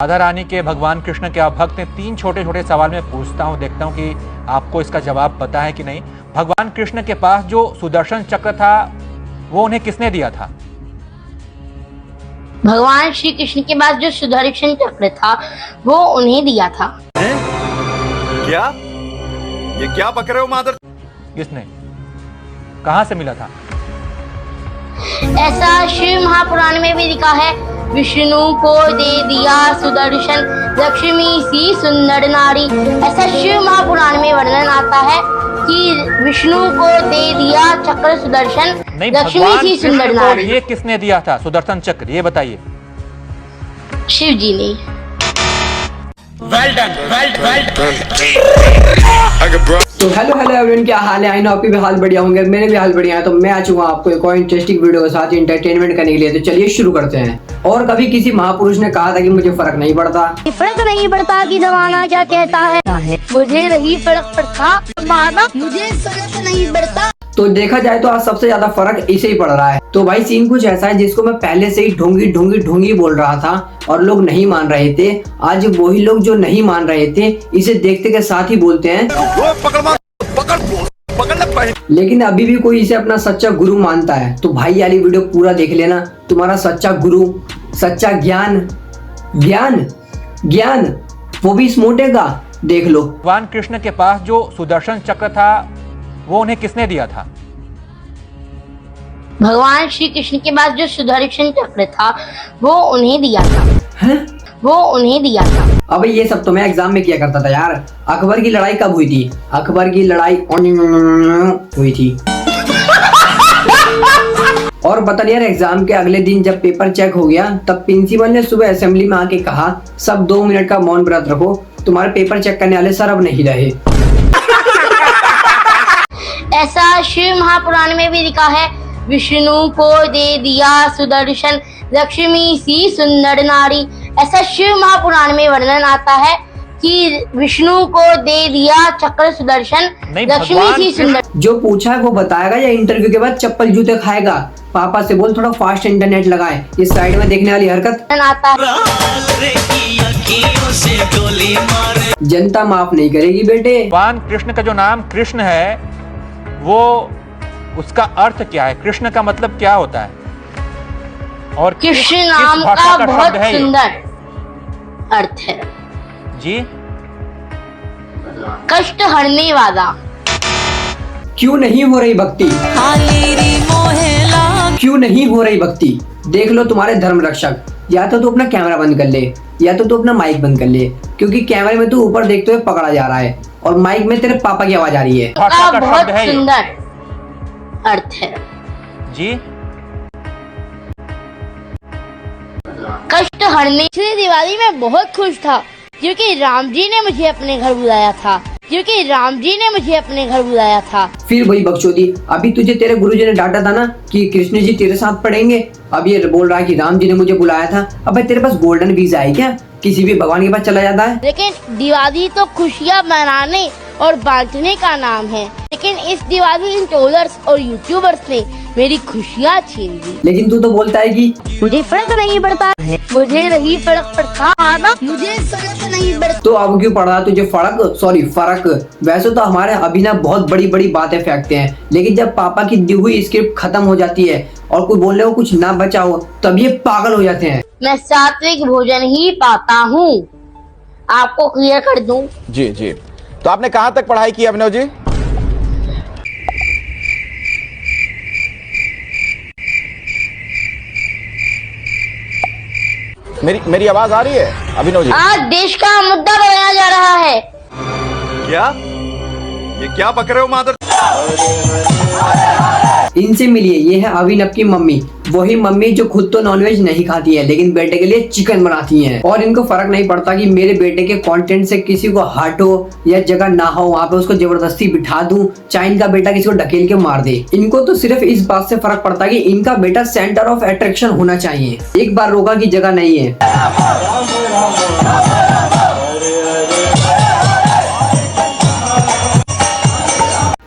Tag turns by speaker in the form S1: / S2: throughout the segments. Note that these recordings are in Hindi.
S1: राधा रानी के भगवान कृष्ण के आप भक्त हैं। 3 छोटे छोटे सवाल मैं पूछता हूं, देखता हूं कि आपको इसका जवाब पता है कि नहीं। भगवान कृष्ण के पास जो सुदर्शन चक्र था वो उन्हें किसने दिया था?
S2: भगवान श्री कृष्ण के पास जो सुदर्शन चक्र था वो उन्हें दिया था।
S3: क्या? ये क्या बक रहे हो मादर?
S1: किसने? कहां से मिला था?
S2: ऐसा शिव महापुराण में भी लिखा है, विष्णु को दे दिया सुदर्शन, लक्ष्मी सी सुंदर नारी। ऐसा शिव महापुराण में वर्णन आता है कि विष्णु को दे दिया चक्र सुदर्शन,
S1: नहीं,
S2: लक्ष्मी
S1: भगवान
S2: सी सुंदर
S1: कृष्ण को
S2: नारी।
S1: ये किसने दिया था सुदर्शन चक्र, ये बताइए।
S2: शिव जी ने।
S3: वेल डन, वेल
S4: तो हेलो एवरीवन, क्या हाल है? आई नो आपके भी हाल बढ़िया होंगे, मेरे भी हाल बढ़िया है। तो मैं आ चुका हूँ आपको एक और इंटरेस्टिंग वीडियो के साथ एंटरटेनमेंट करने के लिए। तो चलिए शुरू करते हैं। और कभी किसी महापुरुष ने कहा था कि मुझे फर्क नहीं पड़ता,
S2: फर्क नहीं पड़ता कि जमाना क्या कहता है, मुझे नहीं फर्क पड़ता, माना मुझे फर्क नहीं पड़ता।
S4: तो देखा जाए तो आज सबसे ज्यादा फर्क इसे ही पड़ रहा है। तो भाई सीन कुछ ऐसा है जिसको मैं पहले से ही ढोंगी ढोंगी ढोंगी बोल रहा था और लोग नहीं मान रहे थे। आज वही लोग जो नहीं मान रहे थे इसे देखते के साथ ही बोलते हैं लेकिन अभी भी कोई इसे अपना सच्चा गुरु मानता है। तो भाई वाली वीडियो पूरा देख लेना। तुम्हारा सच्चा गुरु, सच्चा ज्ञान ज्ञान ज्ञान वो भी स्मोटेगा, देख लो।
S1: भगवान कृष्ण के पास जो सुदर्शन चक्र था वो उन्हें किसने दिया था?
S2: भगवान श्री कृष्ण के पास जो सुदर्शन चक्र था वो उन्हें दिया था।
S4: हैं?
S2: वो उन्हें दिया था।
S4: अबे ये सब तो मैं एग्जाम में किया करता था यार। अकबर की लड़ाई कब हुई थी? अकबर की लड़ाई हुई थी। और बता यार, एग्जाम के अगले दिन जब पेपर चेक हो गया तब प्रिंसिपल ने सुबह असेंबली में आके कहा, सब 2 मिनट का मौन व्रत रखो, तुम्हारे पेपर चेक करने वाले सर अब नहीं रहे।
S2: ऐसा शिव महापुराण में भी लिखा है, विष्णु को दे दिया सुदर्शन, लक्ष्मी सी सुंदर नारी। ऐसा शिव महापुराण में वर्णन आता है कि विष्णु को दे दिया चक्र सुदर्शन, लक्ष्मी सी सुंदर।
S4: जो पूछा है वो बताएगा या इंटरव्यू के बाद चप्पल जूते खाएगा? पापा से बोल थोड़ा फास्ट इंटरनेट लगाए। इस साइड में देखने वाली हरकत
S2: आता है।
S4: जनता माफ नहीं करेगी बेटे।
S1: भगवान कृष्ण का जो नाम कृष्ण है वो उसका अर्थ क्या है? कृष्ण का मतलब क्या होता है? और
S2: कृष्ण
S1: किस
S2: नाम
S1: भाषा
S2: का
S1: शब्द
S2: बहुत
S1: है ये?
S2: सुंदर अर्थ है
S1: जी।
S2: कष्ट हरने वाला।
S4: क्यों नहीं हो रही भक्ति? क्यों नहीं हो रही भक्ति? देख लो तुम्हारे धर्म रक्षक, या तो तू अपना कैमरा बंद कर ले या तो तू अपना माइक बंद कर ले, क्योंकि कैमरे में तू ऊपर देखते हुए पकड़ा जा रहा है और माइक में तेरे पापा की आवाज आ रही है।
S1: भाषा का
S2: बहुत
S1: शब्द है ये?
S2: सुंदर अर्थ है
S1: जी।
S2: कष्ट हरने। पिछली दिवाली में बहुत खुश था क्योंकि राम जी ने मुझे अपने घर बुलाया था, क्योंकि राम जी ने मुझे अपने घर बुलाया था।
S4: फिर वही बकचोदी, अभी तुझे तेरे गुरुजी ने डांटा था ना कि कृष्ण जी तेरे साथ पढ़ेंगे, अब ये बोल रहा है कि राम जी ने मुझे बुलाया था। अब तेरे पास गोल्डन वीजा है क्या? किसी भी भगवान के पास चला जाता है।
S2: लेकिन दिवाली तो खुशियाँ मनाने और बांटने का नाम है, लेकिन इस दिवाली इन ट्रोलर्स और यूट्यूबर्स ने मेरी खुशियाँ छीन ली।
S4: लेकिन तू तो बोलता है कि
S2: मुझे फर्क नहीं पड़ता, मुझे नहीं फर्क पड़ता, आना मुझे फर्क नहीं पड़ता।
S4: तो अब क्यों पड़ रहा तुझे फर्क? वैसे तो हमारे अभिनव बहुत बड़ी बड़ी बातें फेंकते हैं, लेकिन जब पापा की दी हुई स्क्रिप्ट खत्म हो जाती है और कोई बोलने को कुछ ना बचा हो तब ये पागल हो जाते हैं।
S2: मैं सात्विक भोजन ही पाता हूँ, आपको क्लियर कर दूं।
S3: जी जी। तो आपने कहाँ तक पढ़ाई की अभिनव जी? मेरी आवाज आ रही है अभिनव जी?
S2: आज देश का मुद्दा बनाया जा रहा है।
S3: क्या? ये क्या बक रहे हो मादर?
S4: इनसे मिलिए, ये है अभिनव की मम्मी, वही मम्मी जो खुद तो नॉनवेज नहीं खाती है लेकिन बेटे के लिए चिकन बनाती हैं। और इनको फर्क नहीं पड़ता कि मेरे बेटे के कंटेंट से किसी को हर्ट हो या जगह ना हो वहाँ पे उसको जबरदस्ती बिठा दूं, चाहे इनका बेटा किसी को ढकेल के मार दे। इनको तो सिर्फ इस बात से फर्क पड़ता है कि इनका बेटा सेंटर ऑफ अट्रैक्शन होना चाहिए, एक बार रोका की जगह नहीं है।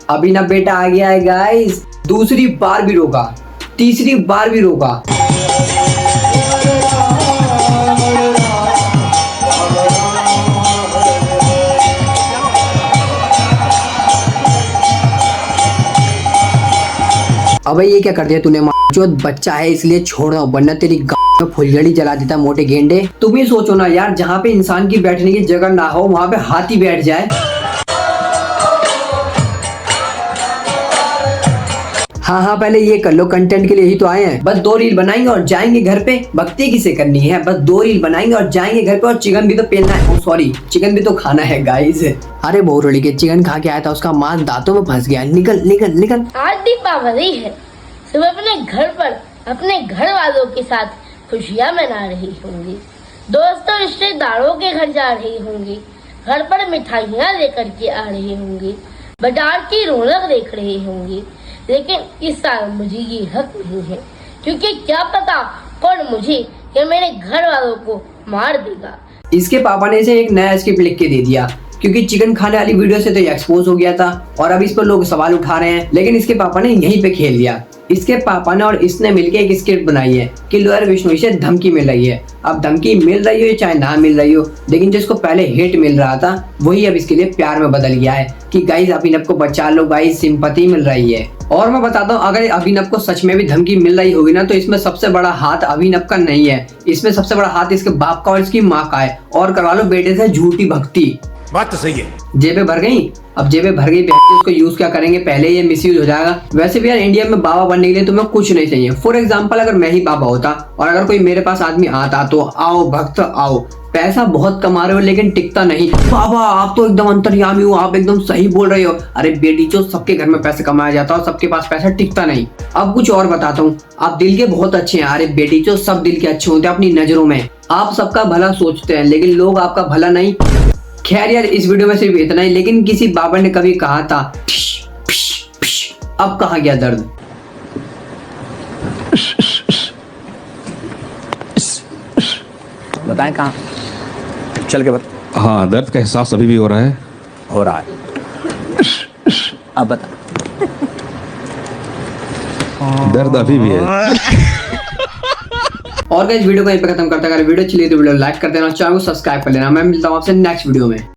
S4: अभिनव बेटा आ गया है गाइस, दूसरी बार भी रोका, तीसरी बार भी रोका। अबे ये क्या कर दिया तूने, जो बच्चा है इसलिए छोड़ दो, वरना तेरी गाँव में फुलझड़ी जला देता मोटे गेंडे। तुम ही सोचो ना यार, जहाँ पे इंसान की बैठने की जगह ना हो वहाँ पे हाथी बैठ जाए। हाँ, पहले ये कर लो, कंटेंट के लिए ही तो आए हैं। बस 2 रील बनाएंगे और जाएंगे घर पे। भक्ति किसे करनी है, बस 2 रील बनाएंगे और जाएंगे घर पे, और चिकन भी तो पेलना है। सॉरी, चिकन भी तो खाना है गाइस। अरे बहुरड़ी के चिकन खा के आया था, उसका मांस दांतों में फंस गया। निकल निकल निकल।
S2: आज दीपावली है, सुबह अपने घर पर अपने घर वालों के साथ खुशियाँ मना रही होंगी, दोस्तों रिश्तेदारों के घर जा रही होंगी, घर पर मिठाइयाँ लेकर के आ रही होंगी, बाजार की रौनक देख रही होंगी। लेकिन इस साल मुझे ये हक नहीं है, क्योंकि क्या पता कौन मुझे या मेरे घर वालों को मार देगा।
S4: इसके पापा ने इसे एक नया स्क्रिप्ट लिख के दे दिया, क्योंकि चिकन खाने वाली वीडियो से तो ये एक्सपोज हो गया था और अब इस पर लोग सवाल उठा रहे हैं। लेकिन इसके पापा ने यहीं पे खेल दिया। इसके पापा ने और इसने मिलके एक स्क्रिप्ट बनाई है कि लॉयर विष्णु से धमकी मिल रही है। अब धमकी मिल रही हो चाहे ना मिल रही हो, लेकिन जिसको पहले हेट मिल रहा था वही अब इसके लिए प्यार में बदल गया है कि गाइस अभिनव को बचा लो, गाइस सिंपैथी मिल रही है। और मैं बताता हूँ, अगर अभिनव को सच में भी धमकी मिल रही होगी ना, तो इसमें सबसे बड़ा हाथ अभिनव का नहीं है, इसमें सबसे बड़ा हाथ इसके बाप का और इसकी माँ का है। और करवा लो बेटे से झूठी भक्ति।
S3: बात तो सही है।
S4: जेबें भर गई, अब जेबें भर गई, उसको यूज क्या करेंगे, पहले ये मिसयूज हो जाएगा। वैसे भी यार इंडिया में बाबा बनने के लिए तुम्हें कुछ नहीं चाहिए। फॉर एग्जांपल, अगर मैं ही बाबा होता और अगर कोई मेरे पास आदमी आता तो आओ भक्त आओ, पैसा बहुत कमा रहे हो लेकिन टिकता नहीं। बाबा आप तो एकदम अंतर्यामी हो, आप एकदम सही बोल रहे हो। अरे बेटी जो सबके घर में पैसे कमाया जाता है और सबके पास पैसा टिकता नहीं। अब कुछ और बताता हूँ, आप दिल के बहुत अच्छे हैं। अरे बेटी जो सब दिल के अच्छे होते हैं अपनी नजरों में, आप सबका भला सोचते हैं लेकिन लोग आपका भला नहीं। खैर यार, इस वीडियो में सिर्फ इतना ही। लेकिन किसी बाबा ने कभी कहा था फिश, फिश, फिश, अब कहाँ गया दर्द।
S1: बताएं कहाँ चल के
S5: हाँ, दर्द का एहसास अभी भी हो रहा है।
S1: हो रहा है, अब बता।
S5: दर्द अभी भी है।
S4: और इस वीडियो को यहीं पे खत्म करते हैं। अगर वीडियो अच्छी लगी तो वीडियो लाइक कर देना, चैनल को सब्सक्राइब कर लेना। मैं मिलता हूँ आपसे नेक्स्ट वीडियो में।